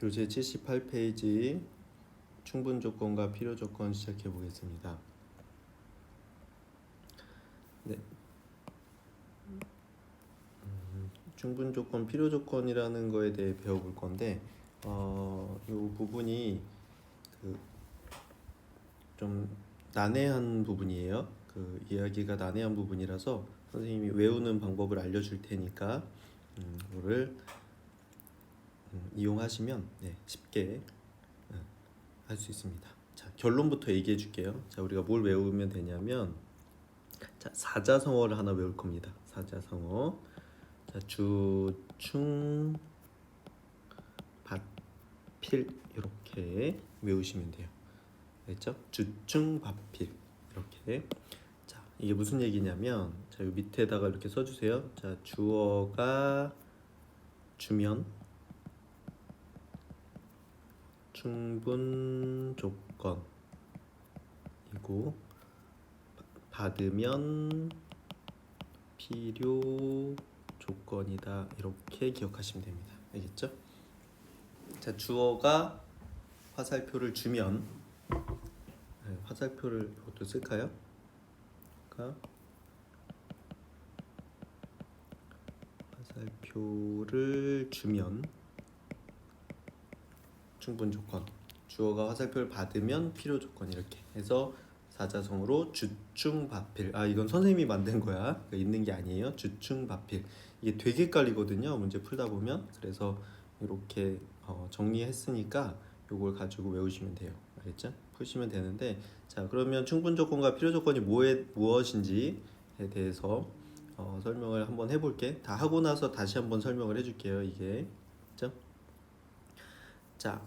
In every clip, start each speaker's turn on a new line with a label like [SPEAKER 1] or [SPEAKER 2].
[SPEAKER 1] 교재 78페이지 충분 조건과 필요 조건 시작해 보겠습니다. 네. 충분 조건, 필요 조건이라는 거에 대해 배워볼 건데, 이 부분이 좀 난해한 부분이에요. 이야기가 난해한 부분이라서 선생님이 외우는 방법을 알려줄 테니까 이거를 이용하시면 쉽게 할 수 있습니다. 자, 결론부터 얘기해 줄게요. 자, 우리가 뭘 외우면 되냐면, 자, 사자성어를 하나 외울 겁니다. 사자성어. 자, 주, 충, 밭, 필 이렇게 외우시면 돼요. 알겠죠? 주, 충, 밭, 필 이렇게. 자, 이게 무슨 얘기냐면, 자, 요 밑에다가 이렇게 써주세요. 자, 주어가 주면 충분 조건이고 받으면 필요 조건이다. 이렇게 기억하시면 됩니다. 알겠죠? 자, 주어가 화살표를 주면, 화살표를 이것도 쓸까요? 화살표를 주면 충분 조건, 주어가 화살표를 받으면 필요 조건, 이렇게 해서 사자성어로 주충밭필. 이건 선생님이 만든 거야. 그러니까 있는 게 아니에요. 주충밭필. 이게 되게 헷갈리거든요, 문제 풀다 보면. 그래서 이렇게 정리했으니까 이걸 가지고 외우시면 돼요. 알겠죠? 푸시면 되는데, 자, 그러면 충분 조건과 필요 조건이 무엇인지에 대해서 설명을 한번 해볼게. 다 하고 나서 다시 한번 설명을 해줄게요. 이게, 그렇죠? 자,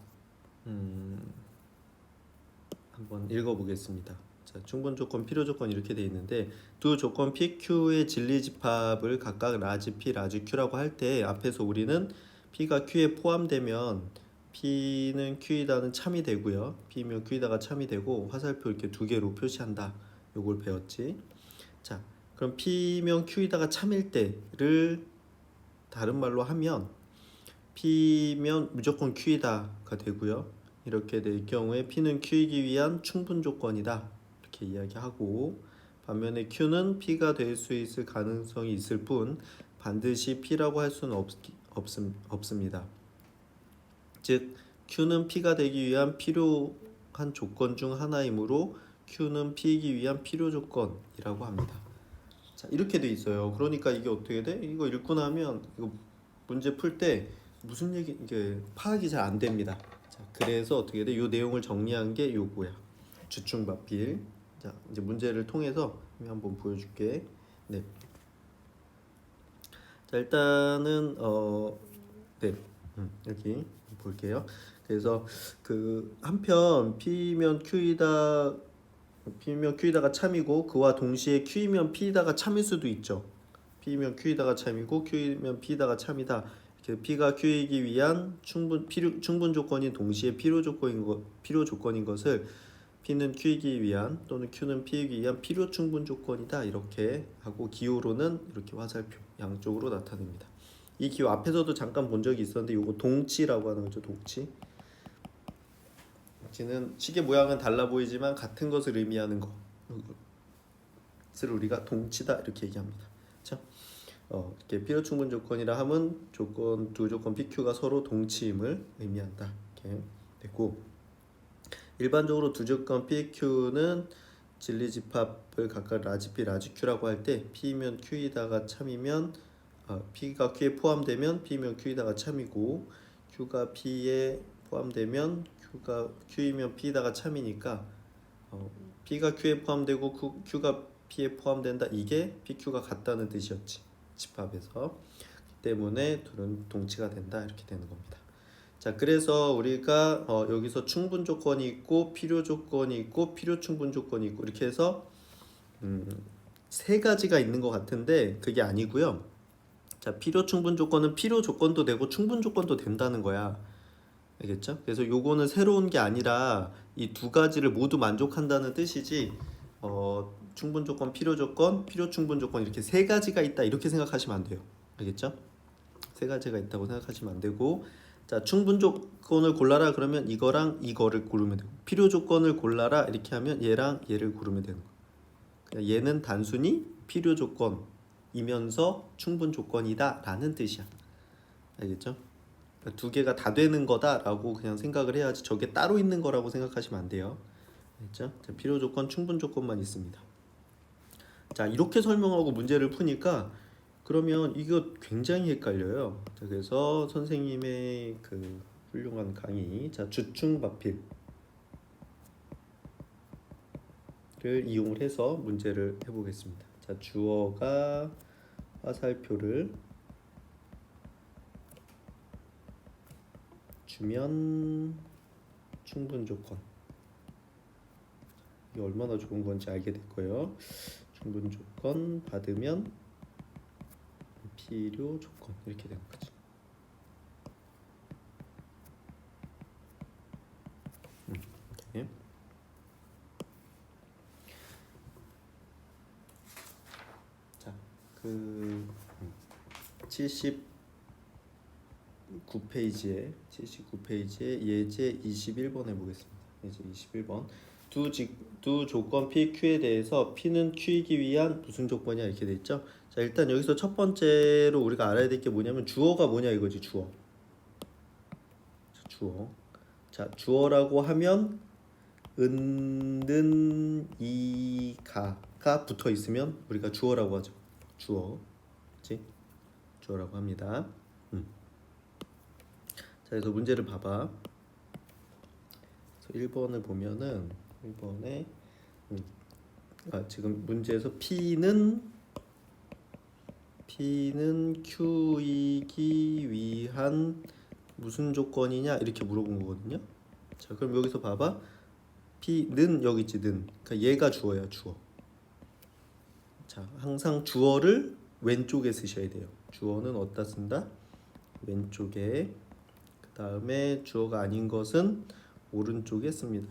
[SPEAKER 1] 한번 읽어보겠습니다. 자, 충분 조건, 필요 조건 이렇게 돼 있는데, 두 조건 PQ의 진리집합을 각각 라지 P, 라지 Q라고 할 때 앞에서 우리는 P가 Q에 포함되면 P는 Q이다는 참이 되고요. P면 Q이다가 참이 되고 화살표 이렇게 두 개로 표시한다. 요걸 배웠지. 자, 그럼 P면 Q이다가 참일 때를 다른 말로 하면 P면 무조건 Q이다가 되고요. 이렇게 될 경우에 P는 Q이기 위한 충분 조건이다. 이렇게 이야기하고, 반면에 Q는 P가 될 수 있을 가능성이 있을 뿐 반드시 P라고 할 수는 없습니다. 즉, Q는 P가 되기 위한 필요한 조건 중 하나이므로 Q는 P이기 위한 필요 조건이라고 합니다. 자, 이렇게 돼 있어요. 그러니까 이게 어떻게 돼? 이거 읽고 나면 이거 문제 풀 때 무슨 얘기, 이게 파악이 잘 안 됩니다. 자, 그래서 어떻게 돼? 이 내용을 정리한 게 요거야. 주충밭필. 자, 이제 문제를 통해서 한번 보여줄게. 네. 자, 일단은 네, 여기 볼게요. 그래서 한편 P면 Q이다가 참이고 그와 동시에 Q이면 P이다가 참일 수도 있죠. P면 Q이다가 참이고 Q이면 P이다가 참이다. P가 Q이기 위한 충분 조건인 동시에 필요 조건인 것을 P는 Q이기 위한 또는 Q는 P이기 위한 필요 충분 조건이다. 이렇게 하고 기호로는 이렇게 화살표 양쪽으로 나타냅니다. 이 기호 앞에서도 잠깐 본 적이 있었는데 이거 동치라고 하는 거죠. 동치. 동치는 시계 모양은 달라 보이지만 같은 것을 의미하는 것을 우리가 동치다 이렇게 얘기합니다. 그렇죠? 이렇게 필요 충분 조건이라 함은 두 조건 PQ가 서로 동치임을 의미한다. 이렇게 됐고, 일반적으로 두 조건 PQ는 진리집합을 각각 라지 P, 라지 Q라고 할 때 P면 Q이다가 참이면 P가 Q에 포함되면 P면 Q이다가 참이고, Q가 P에 포함되면 Q이면 P이다가 참이니까 P가 Q에 포함되고 Q가 P에 포함된다. 이게 PQ가 같다는 뜻이었지. 집합에서. 그렇기 때문에 둘은 동치가 된다. 이렇게 되는 겁니다. 자, 그래서 우리가 여기서 충분 조건이 있고 필요 조건이 있고 필요 충분 조건이 있고 이렇게 해서 세 가지가 있는 것 같은데 그게 아니고요. 자, 필요 충분 조건은 필요 조건도 되고 충분 조건도 된다는 거야. 알겠죠? 그래서 요거는 새로운 게 아니라 이 두 가지를 모두 만족한다는 뜻이지, 충분 조건, 필요 조건, 필요 충분 조건 이렇게 세 가지가 있다 이렇게 생각하시면 안 돼요. 알겠죠? 세 가지가 있다고 생각하시면 안 되고, 자, 충분 조건을 골라라 그러면 이거랑 이거를 고르면 되고, 필요 조건을 골라라 이렇게 하면 얘랑 얘를 고르면 되는 거야. 그냥 얘는 단순히 필요 조건이면서 충분 조건이다라는 뜻이야. 알겠죠? 그러니까 두 개가 다 되는 거다라고 그냥 생각을 해야지, 저게 따로 있는 거라고 생각하시면 안 돼요. 알겠죠? 자, 필요 조건, 충분 조건만 있습니다. 자, 이렇게 설명하고 문제를 푸니까 그러면 이거 굉장히 헷갈려요. 자, 그래서 선생님의 그 훌륭한 강의, 자, 주충박필을 이용을 해서 문제를 해보겠습니다. 자, 주어가 화살표를 주면 충분 조건, 이게 얼마나 좋은 건지 알게 될 거예요. 충분 조건 받으면 필요 조건 이렇게 되는 거지. 오케이. 자, 그 79페이지에 예제 21번 해보겠습니다. 예제 21번. 두 조건 P, Q에 대해서 P는 Q이기 위한 무슨 조건이야 이렇게 돼 있죠. 자, 일단 여기서 첫 번째로 우리가 알아야 될 게 뭐냐면 주어가 뭐냐 이거지. 주어. 자, 주어라고 하면 은는 이가가 붙어 있으면 우리가 주어라고 하죠. 주어. 그렇지? 주어라고 합니다. 자, 그래서 문제를 봐봐. 그래서 1번을 보면은 1번에 지금 문제에서 P는 Q이기 위한 무슨 조건이냐 이렇게 물어본 거거든요. 자, 그럼 여기서 봐봐. P는 여기 있지, 는. 그러니까 얘가 주어야, 주어. 자, 항상 주어를 왼쪽에 쓰셔야 돼요. 주어는 어디다 쓴다? 왼쪽에. 그 다음에 주어가 아닌 것은 오른쪽에 씁니다.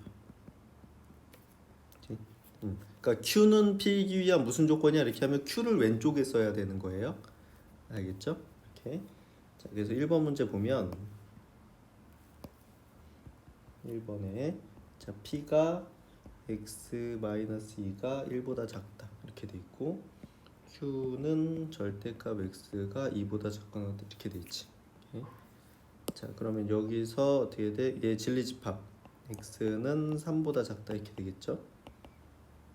[SPEAKER 1] 그러니까 Q는 P이기 위한 무슨 조건이야 이렇게 하면 Q를 왼쪽에 써야 되는 거예요. 알겠죠? 이렇게. 자, 그래서 1번 문제 보면 1번에 자, P가 x-2가 1보다 작다 이렇게 돼 있고, Q는 절대값 x가 2보다 작거나 이렇게 돼 있지. 오케이. 자, 그러면 여기서 어떻게 돼? 얘 진리집합 x는 3보다 작다 이렇게 되겠죠?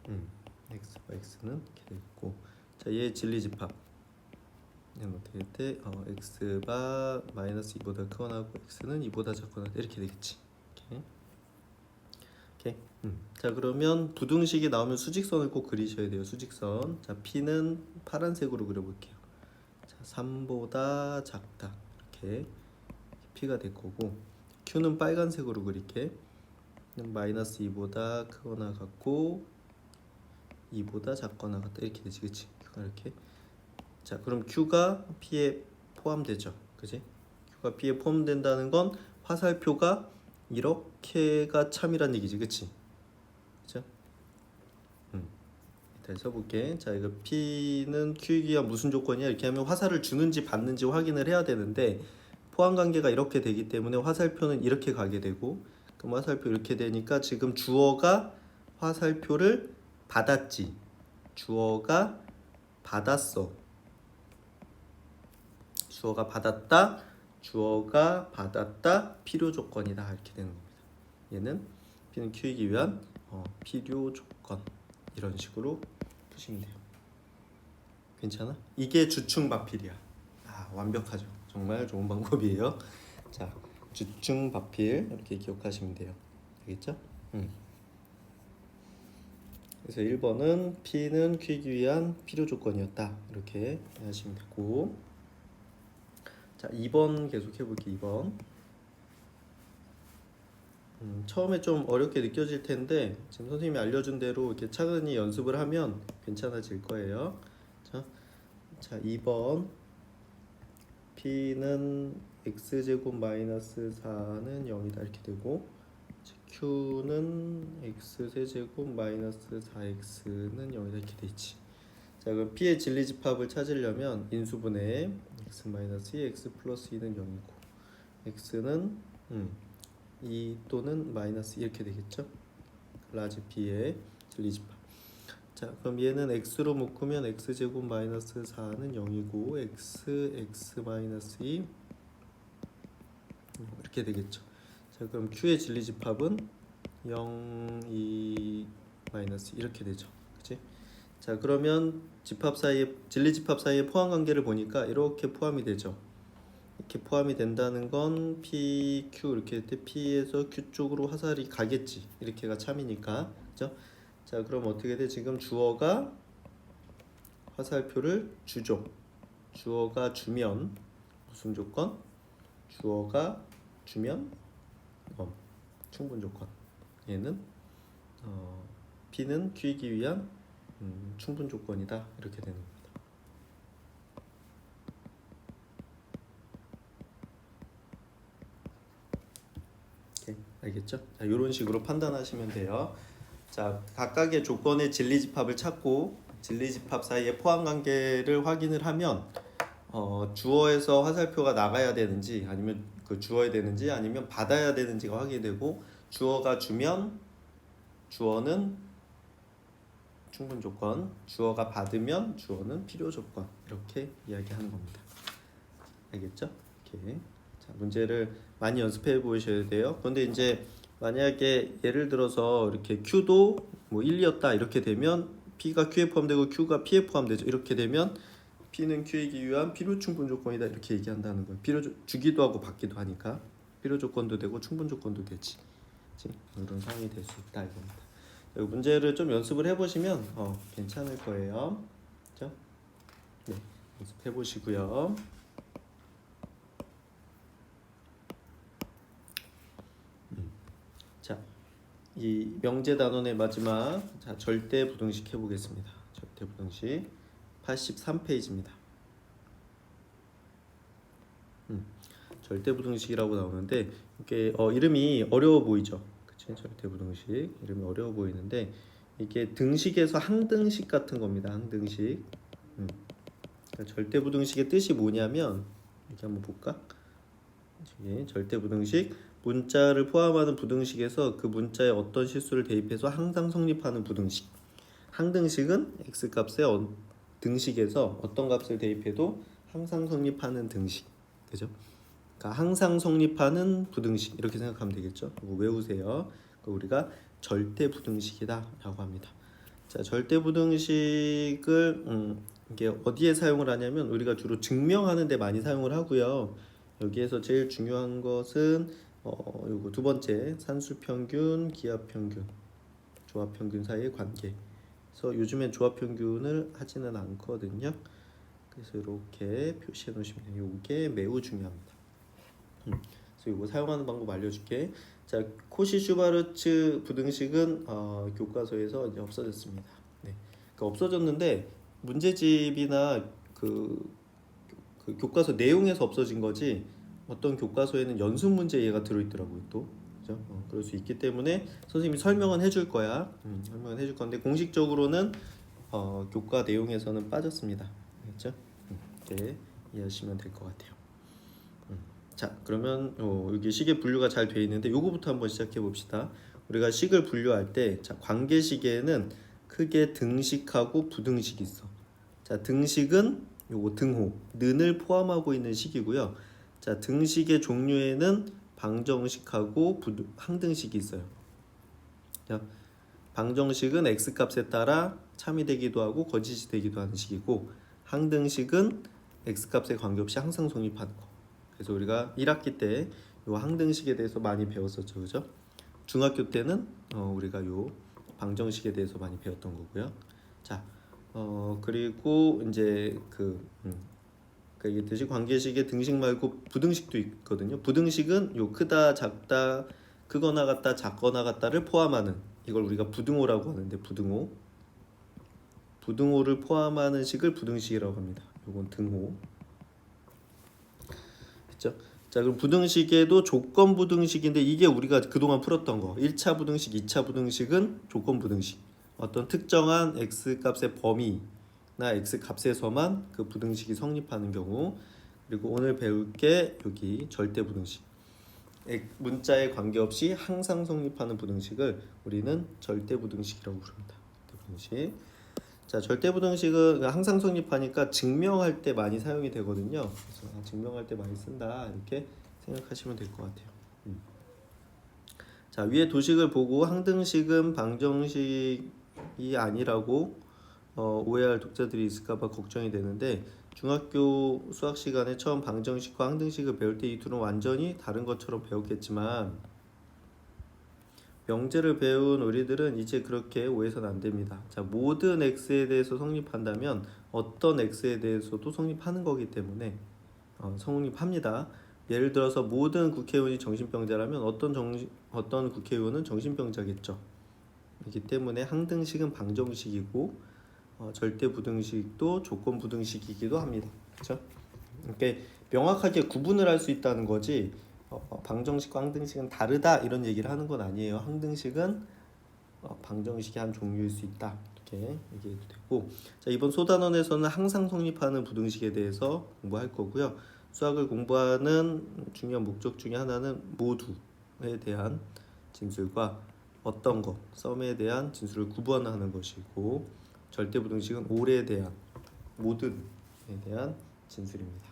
[SPEAKER 1] x와 x는 이렇게 돼 있고, 자, 얘 진리집합 얘는 어떻게 돼? x가 마이너스 2보다 크거나 하고 x는 2보다 작거나 이렇게 되겠지. 오케이. 자, 그러면 부등식이 나오면 수직선을 꼭 그리셔야 돼요. 수직선. 자, P는 파란색으로 그려볼게요. 자, 3보다 작다 이렇게 P가 될 거고, Q는 빨간색으로 그릴게. 마이너스 2보다 크거나 같고 2보다 작거나 같다 이렇게 되지, 그치? Q가 이렇게. 자, 그럼 Q가 P에 포함되죠, 그치? Q가 P에 포함된다는 건 화살표가 이렇게가 참이란 얘기지, 그치? 그쵸? 다시 써볼게. 자, 이거 P는 Q이기 위한 무슨 조건이야 이렇게 하면 화살을 주는지 받는지 확인을 해야 되는데, 포함 관계가 이렇게 되기 때문에 화살표는 이렇게 가게 되고, 그럼 화살표 이렇게 되니까 지금 주어가 화살표를 받았지. 주어가 받았어. 주어가 받았다. 주어가 받았다. 필요 조건이다 이렇게 되는 겁니다. 얘는 P는 Q이기 위한 필요 조건, 이런 식으로 푸시면 돼요. 괜찮아? 이게 주충박필이야. 완벽하죠. 정말 좋은 방법이에요. 자, 주충박필 이렇게 기억하시면 돼요. 알겠죠? 그래서 1번은 P는 Q이기 위한 필요 조건이었다 이렇게 하시면 되고, 자, 2번 계속 해볼게요. 2번. 처음에 좀 어렵게 느껴질 텐데 지금 선생님이 알려준 대로 이렇게 차근히 연습을 하면 괜찮아질 거예요. 자, 2번. P는 x제곱 마이너스 4는 0이다 이렇게 되고, Q는 x세제곱 마이너스 4x는 0이다 이렇게 되지. 자, 그럼 P의 진리집합을 찾으려면 인수분해 x 마이너스 2 x 플러스 2는 0이고 x는 2 또는 마이너스 이렇게 되겠죠. 라지 P의 진리집합. 자, 그럼 얘는 x로 묶으면 x제곱 마이너스 4는 0이고 x 마이너스 2 이렇게 되겠죠. 자, 그럼 q의 진리집합은 0, 2, 마이너스 이렇게 되죠. 그치? 자, 그러면 집합 사이에 진리집합 사이의 포함 관계를 보니까 이렇게 포함이 되죠. 이렇게 포함이 된다는 건 P, Q 이렇게 할 때 P에서 Q 쪽으로 화살이 가겠지. 이렇게가 참이니까. 그죠? 자, 그럼 어떻게 돼? 지금 주어가 화살표를 주죠. 주어가 주면 무슨 조건? 주어가 주면 충분 조건. 얘는 P는 Q이기 위한 충분 조건이다. 이렇게 되는 겁니다. 오케이, 알겠죠? 자, 이런 식으로 판단하시면 돼요. 자, 각각의 조건의 진리집합을 찾고 진리집합 사이의 포함관계를 확인을 하면 주어에서 화살표가 나가야 되는지 아니면 주어야 되는지 아니면 받아야 되는지가 확인되고 주어가 주면 주어는 충분 조건, 주어가 받으면 주어는 필요 조건 이렇게 이야기하는 겁니다. 알겠죠? 이렇게. 자, 문제를 많이 연습해 보셔야 돼요. 그런데 이제 만약에 예를 들어서 이렇게 Q도 뭐 1이었다 이렇게 되면 P가 Q에 포함되고 Q가 P에 포함되죠. 이렇게 되면 P는 Q이기 위한 필요 충분 조건이다 이렇게 얘기한다는 거예요. 주기도 하고 받기도 하니까 필요 조건도 되고 충분 조건도 되지. 이런 상황이 될 수 있다 이겁니다. 문제를 좀 연습을 해보시면 괜찮을 거예요. 그렇죠? 네, 연습해 보시고요. 자, 이 명제 단원의 마지막 절대 부등식 해보겠습니다. 절대 부등식 83페이지입니다. 절대 부등식이라고 나오는데 이게 이름이 어려워 보이죠? 그치? 절대 부등식 이름이 어려워 보이는데 이게 등식에서 항등식 같은 겁니다. 항등식. 그러니까 절대 부등식의 뜻이 뭐냐면 이렇게 한번 볼까? 절대 부등식 문자를 포함하는 부등식에서 그 문자에 어떤 실수를 대입해서 항상 성립하는 부등식. 항등식은 x값의 등식에서 어떤 값을 대입해도 항상 성립하는 등식. 그죠? 그러니까 항상 성립하는 부등식 이렇게 생각하면 되겠죠. 외우세요. 우리가 절대 부등식이다라고 합니다. 자, 절대 부등식을 이게 어디에 사용을 하냐면 우리가 주로 증명하는 데 많이 사용을 하고요. 여기에서 제일 중요한 것은 요거 두 번째 산수평균, 기하평균, 조합평균 사이의 관계. 그래서 요즘엔 조합평균을 하지는 않거든요. 그래서 이렇게 표시해 놓으시면 돼요. 이게 매우 중요합니다. 그래서 이거 사용하는 방법 알려줄게. 자, 코시-슈바르츠 부등식은 교과서에서 이제 없어졌습니다. 네, 그러니까 없어졌는데 문제집이나 그 교과서 내용에서 없어진 거지. 어떤 교과서에는 연습 문제 얘가 들어있더라고요. 또 그죠? 그럴 수 있기 때문에 선생님이 설명은 해줄 거야. 설명은 해줄 건데 공식적으로는 교과 내용에서는 빠졌습니다. 알겠죠? 이렇게 이해하시면 될 것 같아요. 자, 그러면 여기 식의 분류가 잘 되어 있는데 요거부터 한번 시작해 봅시다. 우리가 식을 분류할 때 자, 관계식에는 크게 등식하고 부등식이 있어. 자, 등식은 요거 등호, 는을 포함하고 있는 식이고요. 자, 등식의 종류에는 방정식하고 항등식이 있어요. 자, 방정식은 x값에 따라 참이 되기도 하고 거짓이 되기도 하는 식이고 항등식은 x값에 관계없이 항상 성립하는 거. 그래서 우리가 1학기 때 요 항등식에 대해서 많이 배웠었죠. 그죠? 중학교 때는 우리가 요 방정식에 대해서 많이 배웠던 거고요. 자, 그리고 이제 그러니까 얘기했듯이 관계식의 등식 말고 부등식도 있거든요. 부등식은 요 크다, 작다, 크거나 같다, 작거나 같다를 포함하는 이걸 우리가 부등호라고 하는데 부등호를 포함하는 식을 부등식이라고 합니다. 요건 등호. 그렇죠? 자, 그럼 부등식에도 조건 부등식인데 이게 우리가 그동안 풀었던 거 1차 부등식, 2차 부등식은 조건 부등식. 어떤 특정한 x값의 범위나 x값에서만 그 부등식이 성립하는 경우. 그리고 오늘 배울 게 여기 절대 부등식. 문자에 관계없이 항상 성립하는 부등식을 우리는 절대부등식이라고 부릅니다. 절대부등식. 자, 절대부등식은 항상 성립하니까 증명할 때 많이 사용이 되거든요. 그래서 증명할 때 많이 쓴다 이렇게 생각하시면 될 것 같아요. 자, 위에 도식을 보고 항등식은 방정식이 아니라고 오해할 독자들이 있을까봐 걱정이 되는데, 중학교 수학 시간에 처음 방정식과 항등식을 배울 때 이 둘은 완전히 다른 것처럼 배웠겠지만 명제를 배운 우리들은 이제 그렇게 오해해서는 안 됩니다. 자, 모든 x에 대해서 성립한다면 어떤 x에 대해서도 성립하는 거기 때문에 성립합니다. 예를 들어서 모든 국회의원이 정신병자라면 어떤 국회의원은 정신병자겠죠. 그렇기 때문에 항등식은 방정식이고 절대부등식도 조건부등식이기도 합니다. 그렇죠? 이렇게 명확하게 구분을 할 수 있다는 거지 방정식과 항등식은 다르다 이런 얘기를 하는 건 아니에요. 항등식은 방정식의 한 종류일 수 있다 이렇게 얘기해도 되고, 자, 이번 소단원에서는 항상 성립하는 부등식에 대해서 공부할 거고요. 수학을 공부하는 중요한 목적 중에 하나는 모두에 대한 진술과 어떤 것, 썸에 대한 진술을 구분하는 것이고, 절대부등식은 올에 대한 모든에 대한 진술입니다.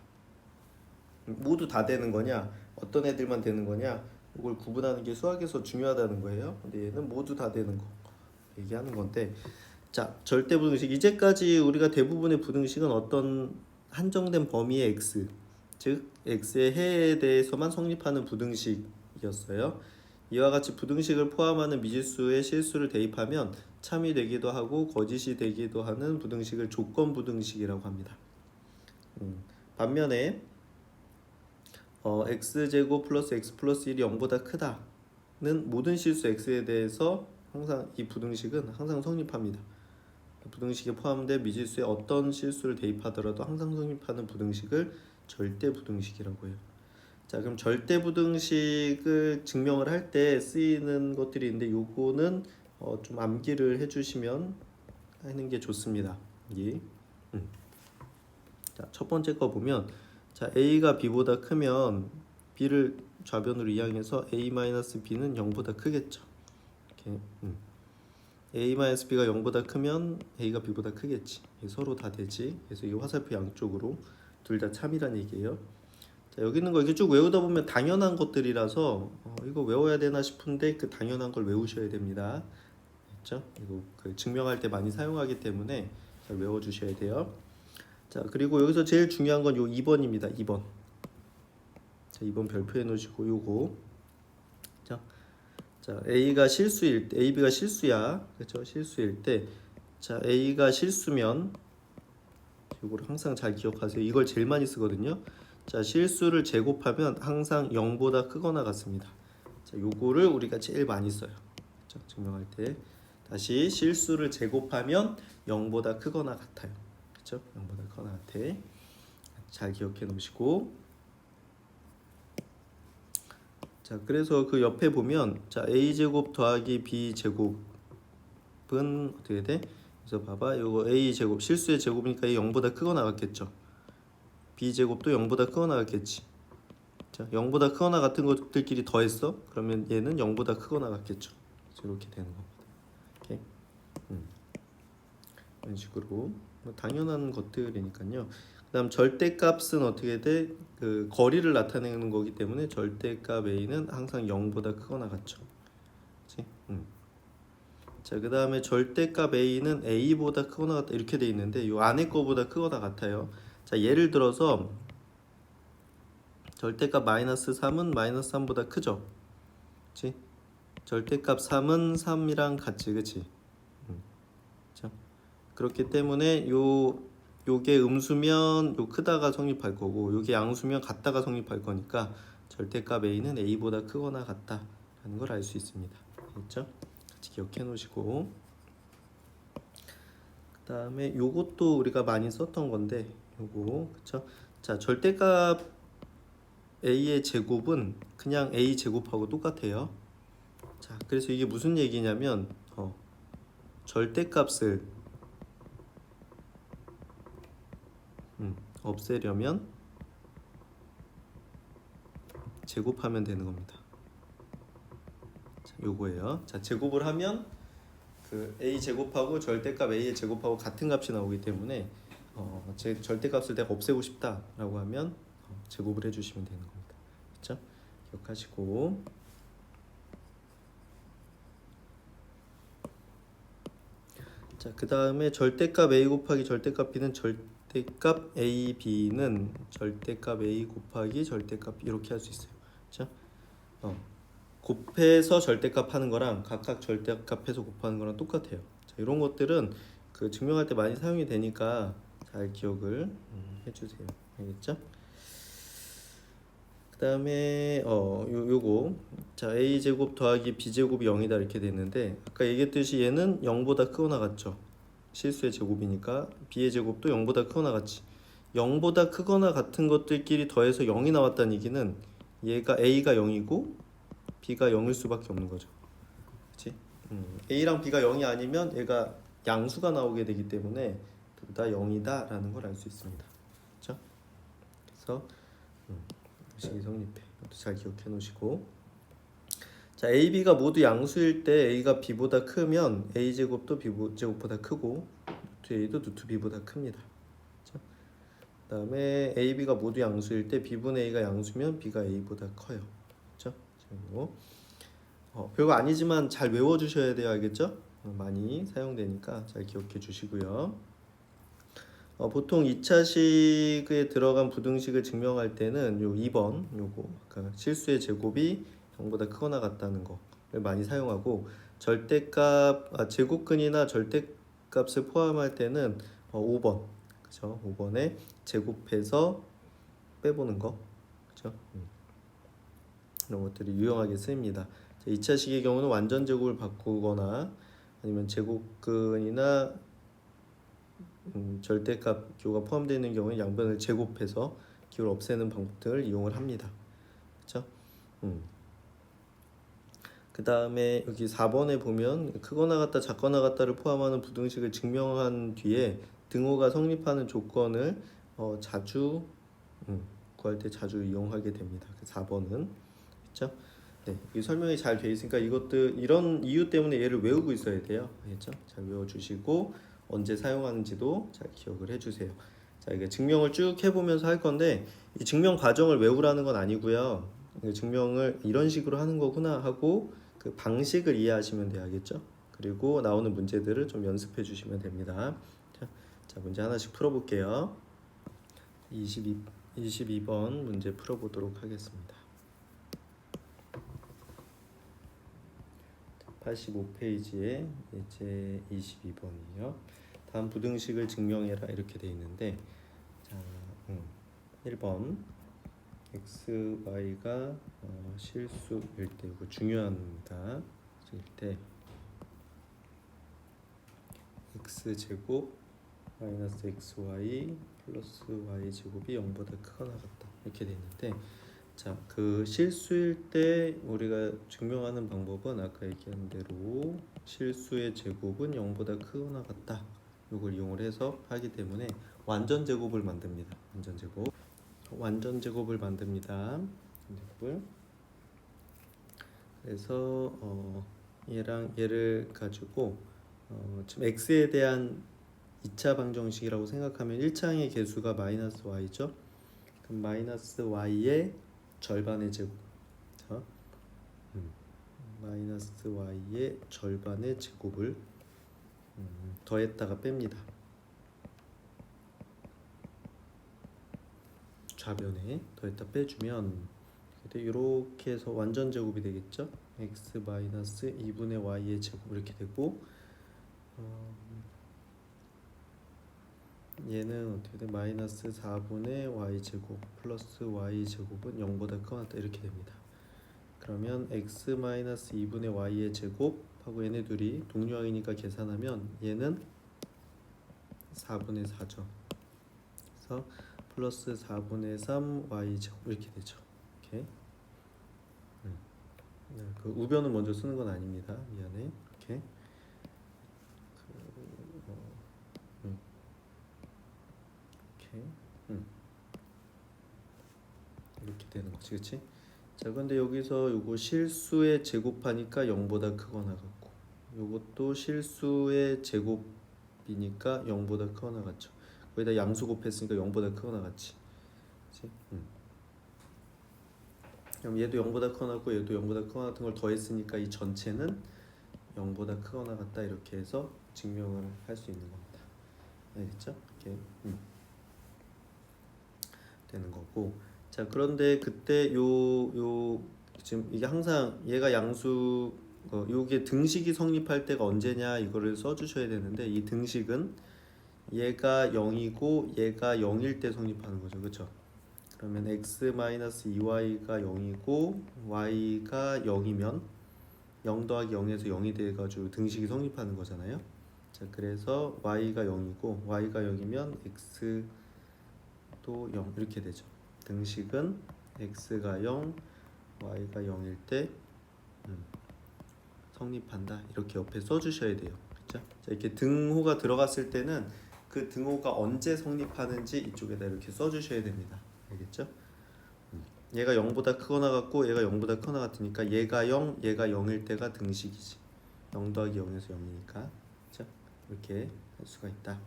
[SPEAKER 1] 모두 다 되는 거냐, 어떤 애들만 되는 거냐, 이걸 구분하는 게 수학에서 중요하다는 거예요. 근데 얘는 모두 다 되는 거 얘기하는 건데, 자, 절대부등식, 이제까지 우리가 대부분의 부등식은 어떤 한정된 범위의 x, 즉 x의 해에 대해서만 성립하는 부등식이었어요. 이와 같이 부등식을 포함하는 미지수의 실수를 대입하면 참이 되기도 하고 거짓이 되기도 하는 부등식을 조건부등식이라고 합니다. 반면에 x제곱 플러스 x 플러스 1이 0보다 크다는 모든 실수 x에 대해서 항상 이 부등식은 항상 성립합니다. 부등식에 포함된 미지수에 어떤 실수를 대입하더라도 항상 성립하는 부등식을 절대부등식이라고 해요. 자, 그럼 절대부등식을 증명을 할 때 쓰이는 것들이 있는데 요거는 좀 암기를 해주시면 하는 게 좋습니다. 자, 첫 번째 거 보면, 자, a가 b보다 크면 b를 좌변으로 이항해서 a-b는 0보다 크겠죠. 이렇게, a-b가 0보다 크면 a가 b보다 크겠지. 서로 다 되지. 그래서 이 화살표 양쪽으로 둘 다 참이란 얘기예요. 자, 여기 있는 거 이렇게 쭉 외우다 보면 당연한 것들이라서 이거 외워야 되나 싶은데 그 당연한 걸 외우셔야 됩니다. 그렇죠? 이거 그 증명할 때 많이 사용하기 때문에 잘 외워주셔야 돼요. 자, 그리고 여기서 제일 중요한 건 요 2번입니다. 2번. 자, 2번 별표해 놓으시고 요거. 자, A가 실수일 때, AB가 실수야. 그렇죠? 실수일 때, 자, A가 실수면 이거를 항상 잘 기억하세요. 이걸 제일 많이 쓰거든요. 자, 실수를 제곱하면 항상 0보다 크거나 같습니다. 자, 요거를 우리가 제일 많이 써요. 그렇죠? 증명할 때. 다시 실수를 제곱하면 0보다 크거나 같아요. 그렇죠? 0보다 크거나 같아. 잘 기억해 놓으시고, 자, 그래서 그 옆에 보면, 자, a제곱 더하기 b제곱은 어떻게 돼? 그래서 봐봐, 이거 a제곱 실수의 제곱이니까 이 0보다 크거나 같겠죠. b제곱도 0보다 크거나 같겠지. 자, 0보다 크거나 같은 것들끼리 더했어? 그러면 얘는 0보다 크거나 같겠죠. 이렇게 되는 겁니다. 이렇게. 이런 식으로 당연한 것들이니까요. 그다음 절대값은 어떻게 돼? 그 거리를 나타내는 거기 때문에 절대값 a는 항상 0보다 크거나 같죠. 그렇지? 자, 그다음에 절대값 a는 a보다 크거나 같다 이렇게 돼 있는데 이 안에 거보다 크거나 같아요. 자, 예를 들어서 절대값 마이너스 3은 마이너스 3보다 크죠. 그렇지? 절대값 3은 3이랑 같지, 그렇지? 자, 그렇기 때문에 요게 음수면 요 크다가 성립할 거고 요게 양수면 같다가 성립할 거니까 절대값 a는 a보다 크거나 같다라는 걸 알 수 있습니다. 됐죠? 같이 기억해 놓으시고, 그 다음에 요것도 우리가 많이 썼던 건데 요거 그쵸? 자, 절대값 a의 제곱은 그냥 a 제곱하고 똑같아요. 자, 그래서 이게 무슨 얘기냐면 절대값을 없애려면 제곱하면 되는 겁니다. 요거예요. 자, 제곱을 하면 그 a 제곱하고 절대값 a의 제곱하고 같은 값이 나오기 때문에 제 절대값을 내가 없애고 싶다라고 하면 제곱을 해주시면 되는 겁니다. 그렇죠? 기억하시고, 자, 그 다음에 절대값 a 곱하기 절대값 b는 절대값 a b는 절대값 a 곱하기 절대값 b 이렇게 할 수 있어요. 그렇죠? 곱해서 절대값 하는 거랑 각각 절대값해서 곱하는 거랑 똑같아요. 자, 이런 것들은 그 증명할 때 많이 사용이 되니까 잘 기억을 해주세요. 알겠죠? 그 다음에 요거 자, a 제곱 더하기 b 제곱이 0이다 이렇게 됐는데, 아까 얘기했듯이 얘는 0보다 크거나 같죠. 실수의 제곱이니까 b의 제곱도 0보다 크거나 같지. 0보다 크거나 같은 것들끼리 더해서 0이 나왔다는 얘기는 얘가 a가 0이고 b가 0일 수밖에 없는 거죠. 그렇지? a랑 b가 0이 아니면 얘가 양수가 나오게 되기 때문에 둘 다 0이다 라는 걸 알 수 있습니다. 그렇죠? 그래서 식이 성립해. 이것도 잘 기억해 놓으시고, 자, a, b가 모두 양수일 때 a가 b보다 크면 a 제곱도 b 제곱보다 크고 루트 a도 루트 b보다 큽니다. 그렇죠? 그다음에 a, b가 모두 양수일 때 b분의 a가 양수면 b가 a보다 커요. 그렇죠? 그리고 별거 아니지만 잘 외워주셔야 돼요. 알겠죠? 많이 사용되니까 잘 기억해 주시고요. 보통 2차식에 들어간 부등식을 증명할 때는 요 2번 요거 그러니까 실수의 제곱이 0보다 크거나 같다는 거를 많이 사용하고, 절대값 제곱근이나 절대값을 포함할 때는 5번 그죠? 5번에 제곱해서 빼보는 거 그죠? 이런 것들이 유용하게 쓰입니다. 2차식의 경우는 완전 제곱을 바꾸거나 아니면 제곱근이나 절대값 기호가 포함되어 있는 경우에 양변을 제곱해서 기호를 없애는 방법들을 이용을 합니다. 그렇죠? 그 다음에 여기 4번에 보면 크거나 같다 작거나 같다를 포함하는 부등식을 증명한 뒤에 등호가 성립하는 조건을 자주 구할 때 자주 이용하게 됩니다. 4번은 그렇죠? 네, 이 설명이 잘 되어 있으니까 이것들 이런 이유 때문에 얘를 외우고 있어야 돼요. 알겠죠? 잘 외워주시고 언제 사용하는지도 잘 기억을 해주세요. 자, 이게 증명을 쭉 해보면서 할 건데 이 증명 과정을 외우라는 건 아니고요. 증명을 이런 식으로 하는 거구나 하고 그 방식을 이해하시면 돼야겠죠. 그리고 나오는 문제들을 좀 연습해 주시면 됩니다. 자, 문제 하나씩 풀어볼게요. 22번 문제 풀어보도록 하겠습니다. 85페이지에 이제 22번이요. 다음 부등식을 증명해라 이렇게 돼 있는데, 자, 1번 x, y가 실수일 때 이거 중요합니다. 일 때 x 제곱 마이너스 xy 플러스 y 제곱이 0보다 크거나 같다 이렇게 돼 있는데, 자, 그 실수일 때 우리가 증명하는 방법은 아까 얘기한 대로 실수의 제곱은 0보다 크거나 같다 이걸 이용을 해서 하기 때문에 완전 제곱을 만듭니다. 완전 제곱을 만듭니다. 그래서 얘랑 얘를 가지고 지금 x에 대한 2차 방정식이라고 생각하면 1차항의 개수가 마이너스 y죠. 그럼 마이너스 y의 절반의 제곱, 마이너스 y의 절반의 제곱을 더했다가 뺍니다. 좌변에 더했다 빼주면 이렇게 해서 완전 제곱이 되겠죠. x 마이너스 2분의 y의 제곱 이렇게 되고, 얘는 어떻게 돼? 마이너스 4분의 y 제곱 플러스 y 제곱은 0보다 크거나 같다 이렇게 됩니다. 그러면 x 마이너스 2분의 y의 제곱하고 얘네 둘이 동류항이니까 계산하면 얘는 4분의 4죠. 그래서 플러스 4분의 3 y 제곱 이렇게 되죠. 이렇게. 그 우변은 먼저 쓰는 건 아닙니다. 미안해. 이렇게. 이렇게 되는 거지, 그렇지? 자, 근데 여기서 요거 실수의 제곱하니까 0보다 크거나 같고, 요것도 실수의 제곱이니까 0보다 크거나 같죠. 거기다 양수 곱했으니까 0보다 크거나 같지. 그치? 그럼 얘도 0보다 크거나 같고 얘도 0보다 크거나 같은 걸 더했으니까 이 전체는 0보다 크거나 같다, 이렇게 해서 증명을 할 수 있는 겁니다. 알겠죠? 이렇게 되는 거고. 자, 그런데 그때 요 지금 이게 항상 얘가 양수, 요게 등식이 성립할 때가 언제냐, 이거를 써주셔야 되는데, 이 등식은 얘가 0이고 얘가 0일 때 성립하는 거죠, 그렇죠? 그러면 x-2y가 0이고 y가 0이면 0 더하기 0에서 0이 돼가지고 등식이 성립하는 거잖아요. 자, 그래서 y가 0이고 y가 0이면 x도 0 이렇게 되죠. 등식은 x가 0, y가 0일 때 성립한다, 이렇게 옆에 써주셔야 돼요. 그렇죠? 자, 이렇게 등호가 들어갔을 때는 그 등호가 언제 성립하는지 이쪽에다 이렇게 써주셔야 됩니다. 알겠죠? 얘가 0보다 크거나 같고 얘가 0보다 크거나 같으니까 얘가 0, 얘가 0일 때가 등식이지. 0 더하기 0에서 0이니까. 그렇죠? 이렇게 할 수가 있다.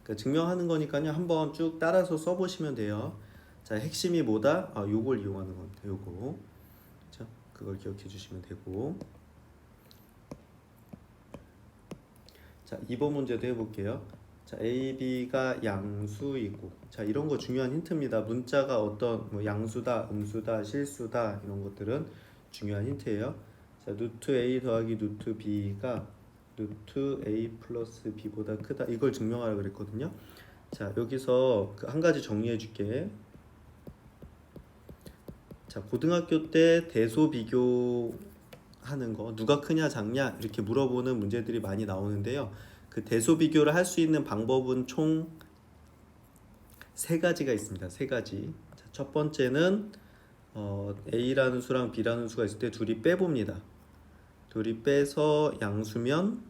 [SPEAKER 1] 그러니까 증명하는 거니까요. 한번 쭉 따라서 써보시면 돼요. 자, 핵심이 뭐다? 요걸 이용하는 겁니다. 요거. 그렇죠? 그걸 기억해 주시면 되고. 자, 2번 문제도 해볼게요. 자, A, B가 양수이고, 자, 이런 거 중요한 힌트입니다. 문자가 어떤 뭐 양수다, 음수다, 실수다, 이런 것들은 중요한 힌트예요. 자, 루트 A 더하기 루트 B가 루트 A 플러스 B보다 크다, 이걸 증명하라 그랬거든요. 자, 여기서 그 한 가지 정리해 줄게. 자, 고등학교 때 대소 비교 하는 거, 누가 크냐 작냐 이렇게 물어보는 문제들이 많이 나오는데요. 그 대소 비교를 할 수 있는 방법은 총 세 가지가 있습니다. 세 가지. 자, 첫 번째는 A라는 수랑 B라는 수가 있을 때 둘이 빼봅니다. 둘이 빼서 양수면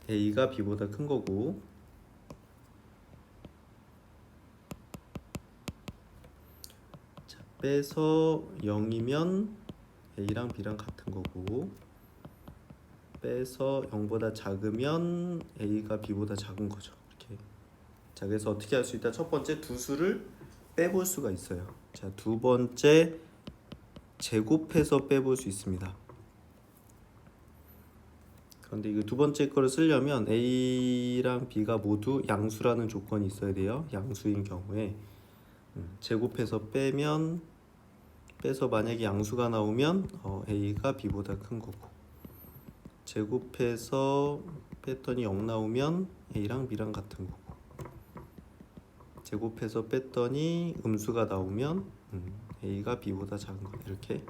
[SPEAKER 1] A가 B보다 큰 거고, 자, 빼서 0이면 A랑 B랑 같은 거고, 빼서 0보다 작으면 A가 B보다 작은 거죠. 이렇게. 자, 그래서 어떻게 할 수 있다? 첫 번째, 두 수를 빼볼 수가 있어요. 자, 두 번째, 제곱해서 빼볼 수 있습니다. 그런데 이거 두 번째 거를 쓰려면 A랑 B가 모두 양수라는 조건이 있어야 돼요. 양수인 경우에 제곱해서 빼서 만약에 양수가 나오면 A가 B보다 큰 거고, 제곱해서 뺐더니 0 나오면 A랑 B랑 같은 거고, 제곱해서 뺐더니 음수가 나오면 A가 B보다 작은 거, 이렇게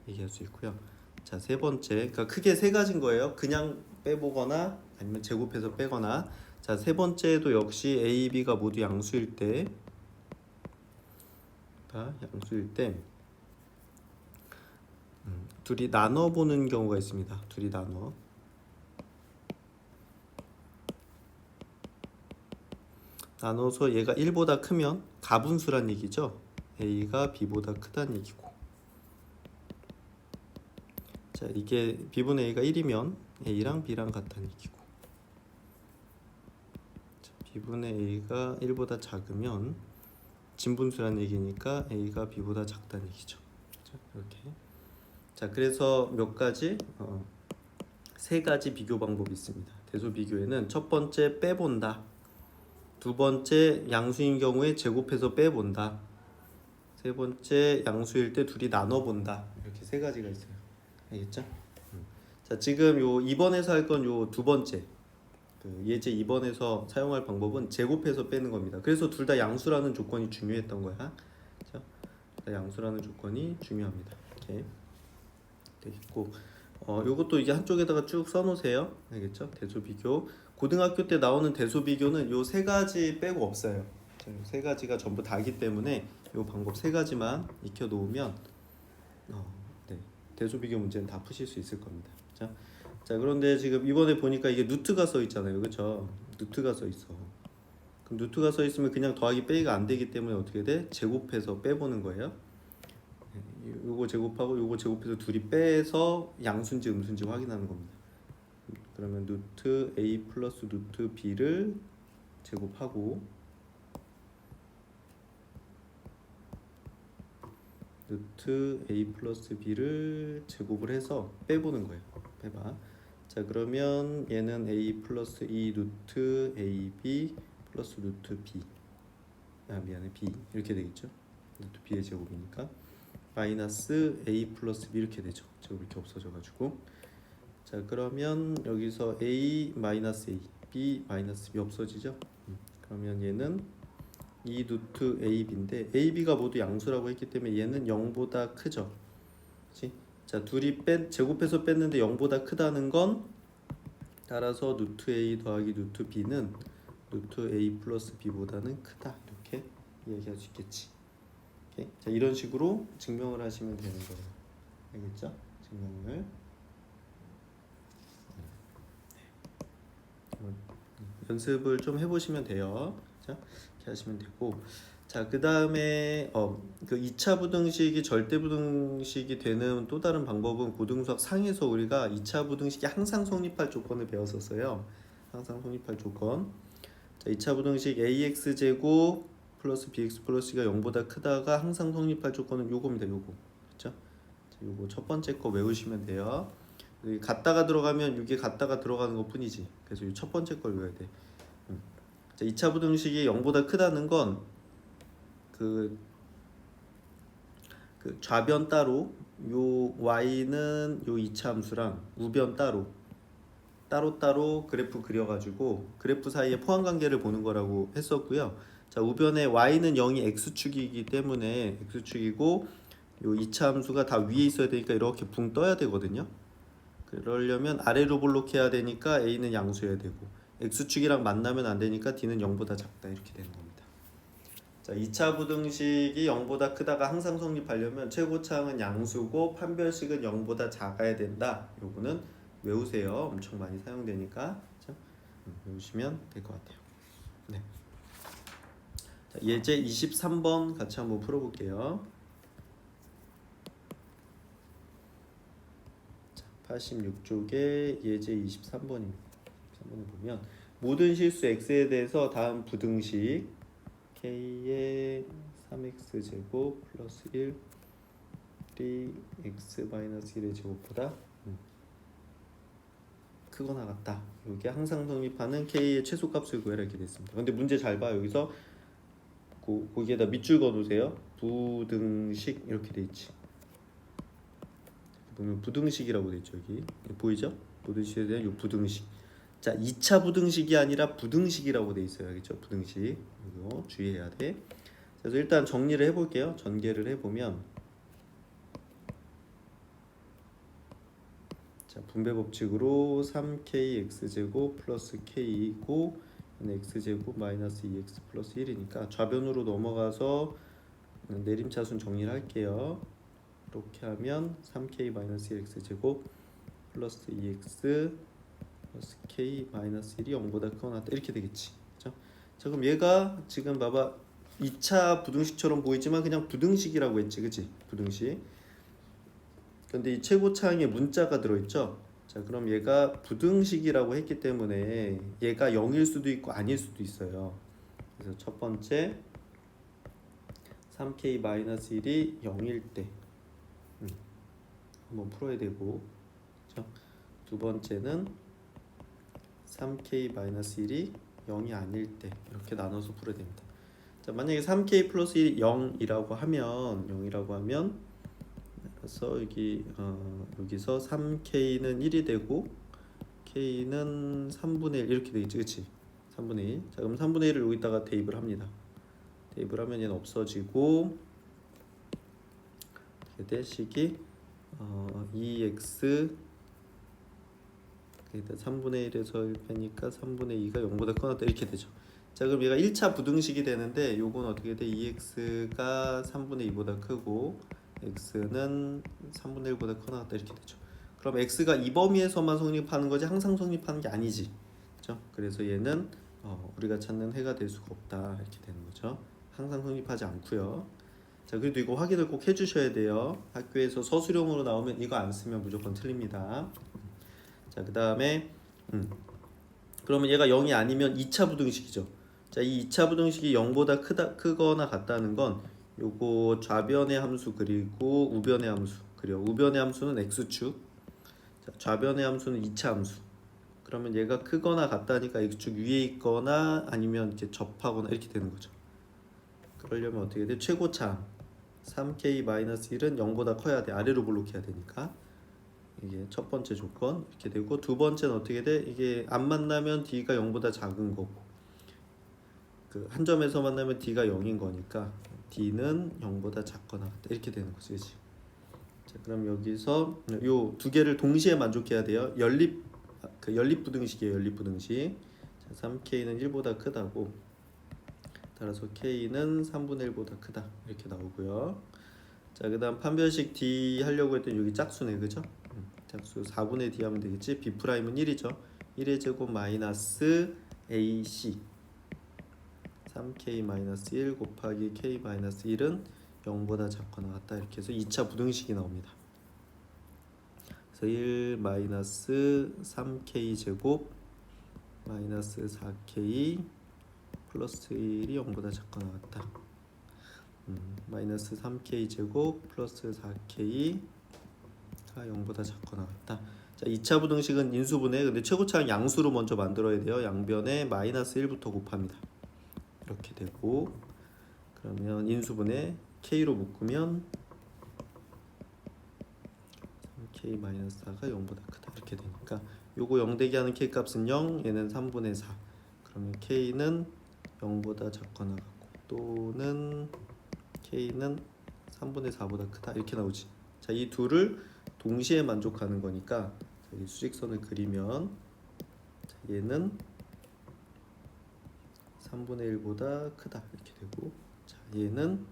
[SPEAKER 1] 얘기할 수 있고요. 자, 세 번째, 그러니까 크게 세 가지인 거예요. 그냥 빼보거나 아니면 제곱해서 빼거나. 자, 세 번째도 역시 A, B가 모두 양수일 때, 둘이 나눠 보는 경우가 있습니다. 둘이 나눠서 얘가 1보다 크면 가분수란 얘기죠. A가 B보다 크다는 얘기고, 자, 이게 B분의 A가 1이면 A랑 B랑 같다는 얘기고, 자, B분의 A가 1보다 작으면 진분수란 얘기니까 A가 B보다 작다는 얘기죠. 자, 이렇게. 자, 그래서 몇 가지, 세 가지 비교 방법이 있습니다. 대소 비교에는 첫 번째 빼본다, 두 번째 양수인 경우에 제곱해서 빼본다, 세 번째 양수일 때 둘이 나눠본다, 이렇게 세 가지가 있어요. 알겠죠? 자, 지금 요 2번에서 할 건 요 두 번째, 그 예제 2번에서 사용할 방법은 제곱해서 빼는 겁니다. 그래서 둘 다 양수라는 조건이 중요했던 거야. 그렇죠? 양수라는 조건이 중요합니다. 이렇게 돼 있고, 요것도 이제 한쪽에다가 쭉 써놓으세요. 알겠죠? 대소 비교. 고등학교 때 나오는 대소 비교는 요 세 가지 빼고 없어요. 세 가지가 전부 다기 때문에 요 방법 세 가지만 익혀 놓으면 네, 대소 비교 문제는 다 푸실 수 있을 겁니다. 자, 그런데 지금 이번에 보니까 이게 루트가 써 있잖아요. 그렇죠? 루트가 써 있어. 루트가 써 있으면 그냥 더하기 빼기가 안 되기 때문에 어떻게 돼? 제곱해서 빼보는 거예요. 요거 제곱하고 요거 제곱해서 둘이 빼서 양수인지 음수인지 확인하는 겁니다. 그러면 루트 a 플러스 루트 b를 제곱하고 루트 a 플러스 b를 제곱을 해서 빼보는 거예요. 빼봐. 자, 그러면 얘는 a 플러스 2 루트 ab 플러스 루트 b, 미안해, b 이렇게 되겠죠. 루트 b의 제곱이니까 마이너스 a 플러스 b 이렇게 되죠. 제곱 이렇게 없어져가지고. 자, 그러면 여기서 a 마이너스 a, b 마이너스 b 없어지죠. 그러면 얘는 2 루트 ab인데 ab가 모두 양수라고 했기 때문에 얘는 0보다 크죠. 그치? 자, 둘이 제곱해서 뺐는데 0보다 크다는 건 따라서 루트 a 더하기 루트 b는 루트 a 플러스 b보다는 크다, 이렇게 이야기할 수 있겠지. 오케이? 자, 이런 식으로 증명을 하시면 되는 거예요. 알겠죠? 증명을. 연습을 좀 해보시면 돼요. 자, 이렇게 하시면 되고, 자, 그 다음에 그 2차 부등식이 절대 부등식이 되는 또 다른 방법은 고등수학 상에서 우리가 2차 부등식이 항상 성립할 조건을 배웠었어요. 항상 성립할 조건. 자, 2차 부등식 ax 제곱 플러스 bx 플러스 c가 0보다 크다가 항상 성립할 조건은 요겁니다. 요거. 그렇죠? 자, 요거 첫 번째 거 외우시면 돼요. 여기 갔다가 들어가면 이게 갔다가 들어가는 것 뿐이지. 그래서 이 첫 번째 걸 외워야 돼. 자, 2차 부등식이 0보다 크다는 건 그 좌변 따로 요 y는 요 2차 함수랑 우변 따로 그래프 그려가지고 그래프 사이에 포함관계를 보는 거라고 했었고요. 자, 우변에 y는 0이 x축이기 때문에 x축이고 요 2차 함수가 다 위에 있어야 되니까 이렇게 붕 떠야 되거든요. 그러려면 아래로 볼록해야 되니까 a는 양수여야 되고 x축이랑 만나면 안 되니까 d는 0보다 작다, 이렇게 되는 겁니다. 자, 2차 부등식이 0보다 크다가 항상 성립하려면 최고차항은 양수고 판별식은 0보다 작아야 된다. 요거는 외우세요. 엄청 많이 사용되니까. 자, 외우시면 될 것 같아요. 네. 자, 예제 23번 같이 한번 풀어볼게요. 자, 86쪽에 예제 23번입니다. 23번에 보면 모든 실수 x에 대해서 다음 부등식 k의 3x제곱 플러스 1 3x 마이너스 1의 제곱보다 크거나 같다. 이게 항상 성립하는 k의 최소값을 구해라, 이렇게 됐습니다. 근데 문제 잘 봐. 여기서 거기에다 밑줄 그어놓으세요. 부등식 이렇게 돼 있지. 보면 부등식이라고 돼 있죠. 여기 보이죠? 모든 식에 대한 이 부등식. 자, 2차 부등식이 아니라 부등식이라고 돼 있어요. 알겠죠? 부등식. 이거 주의해야 돼. 그래서 일단 정리를 해볼게요. 전개를 해보면, 자, 분배 법칙으로 3k x제곱 플러스 k이고 x제곱 마이너스 2x 플러스 1이니까 좌변으로 넘어가서 내림차순 정리를 할게요. 이렇게 하면 3k 마이너스 1x제곱 플러스 2x 플러스 k 마이너스 1이 0보다 크거나 같다, 이렇게 되겠지. 그렇죠? 자, 그럼 얘가 지금 봐봐, 2차 부등식처럼 보이지만 그냥 부등식이라고 했지, 그치? 부등식. 근데 이 최고차항에 문자가 들어있죠. 자, 그럼 얘가 부등식이라고 했기 때문에 얘가 0일 수도 있고 아닐 수도 있어요. 그래서 첫 번째 3k 마이너스 1이 0일 때 한번 풀어야 되고, 그렇죠? 두 번째는 3k-1이 0이 아닐 때, 이렇게 나눠서 풀어야 됩니다. 자, 만약에 3k 플러스 1이 0이라고 하면 그래서 여기서 3k는 1이 되고 k는 3분의 1 이렇게 되겠지, 그치? 3분의 1. 자, 그럼 3분의 1을 여기다가 대입을 합니다. 대입을 하면 얘는 없어지고 이렇게 돼. 식이 2x 일단 3분의 1에서 1 빼니까 3분의 2가 0보다 크거나 같다, 이렇게 되죠. 자, 그럼 얘가 1차 부등식이 되는데 요건 어떻게 돼? 2x가 3분의 2보다 크고 x는 3분의 1보다 크거나 같다, 이렇게 되죠. 그럼 x가 이 범위에서만 성립하는 거지 항상 성립하는 게 아니지. 그렇죠? 그래서 얘는 우리가 찾는 해가 될 수가 없다 이렇게 되는 거죠. 항상 성립하지 않고요. 자, 그래도 이거 확인을 꼭 해주셔야 돼요. 학교에서 서술형으로 나오면 이거 안 쓰면 무조건 틀립니다. 자, 그 다음에 그러면 얘가 0이 아니면 2차 부등식이죠. 자, 이 2차 부등식이 0보다 크거나 같다는 건 요거 좌변의 함수 그리고 우변의 함수 그리고 우변의 함수는 x축, 자, 좌변의 함수는 2차 함수. 그러면 얘가 크거나 같다니까 x축 위에 있거나 아니면 이렇게 접하거나 이렇게 되는 거죠. 그러려면 어떻게 돼? 최고차 3k-1은 0보다 커야 돼. 아래로 블록해야 되니까. 이게 첫 번째 조건 이렇게 되고, 두 번째는 어떻게 돼? 이게 안 만나면 d가 0보다 작은 거고, 그 한 점에서 만나면 d가 0인 거니까 d는 0보다 작거나 같다 이렇게 되는 거지, 그치? 자, 그럼 여기서 요 두 개를 동시에 만족해야 돼요. 연립 부등식이에요. 연립 부등식. 자, 3k는 1보다 크다고, 따라서 k는 3분의 1보다 크다 이렇게 나오고요. 자, 그 다음 판별식 d 하려고 했더니 여기 짝수네, 그죠? 짝수 4분의 d 하면 되겠지. b'은 1이죠. 1의 제곱 마이너스 ac 3k-1 곱하기 k-1은 0보다 작거나 같다 이렇게 해서 2차 부등식이 나옵니다. 그래서 1 마이너스 3k 제곱 마이너스 4k 플러스 1이 0보다 작거나 같다. 마이너스 3k 제곱 플러스 4k가 0보다 작거나 같다. 자, 2차 부등식은 인수분해. 근데 최고차는 양수로 먼저 만들어야 돼요. 양변에 마이너스 1부터 곱합니다. 이렇게 되고, 그러면 인수분해 k로 묶으면 3k-4가 0보다 크다 이렇게 되니까 요거 0 되게 하는 k 값은 0, 얘는 3분의 4. 그러면 k는 0보다 작거나 같고, 또는 k는 3분의 4보다 크다 이렇게 나오지. 자, 이 둘을 동시에 만족하는 거니까 이 수직선을 그리면, 자, 얘는 3분의 1보다 크다 이렇게 되고, 자, 얘는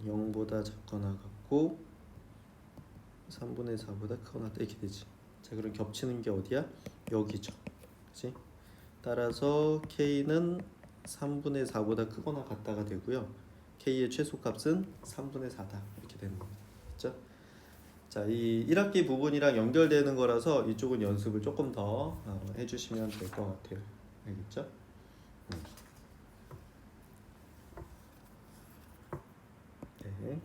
[SPEAKER 1] 0보다 작거나 같고 3분의 4보다 크거나 같다 이렇게 되지. 자, 그럼 겹치는 게 어디야? 여기죠. 그치? 따라서 k는 3분의 4보다 크거나 같다가 되고요. k의 최소값은 3분의 4다 이렇게 되는 겁니다. 그렇죠? 자, 이 1학기 부분이랑 연결되는 거라서 이쪽은 연습을 조금 더 해주시면 될 것 같아요. 알겠죠? 네.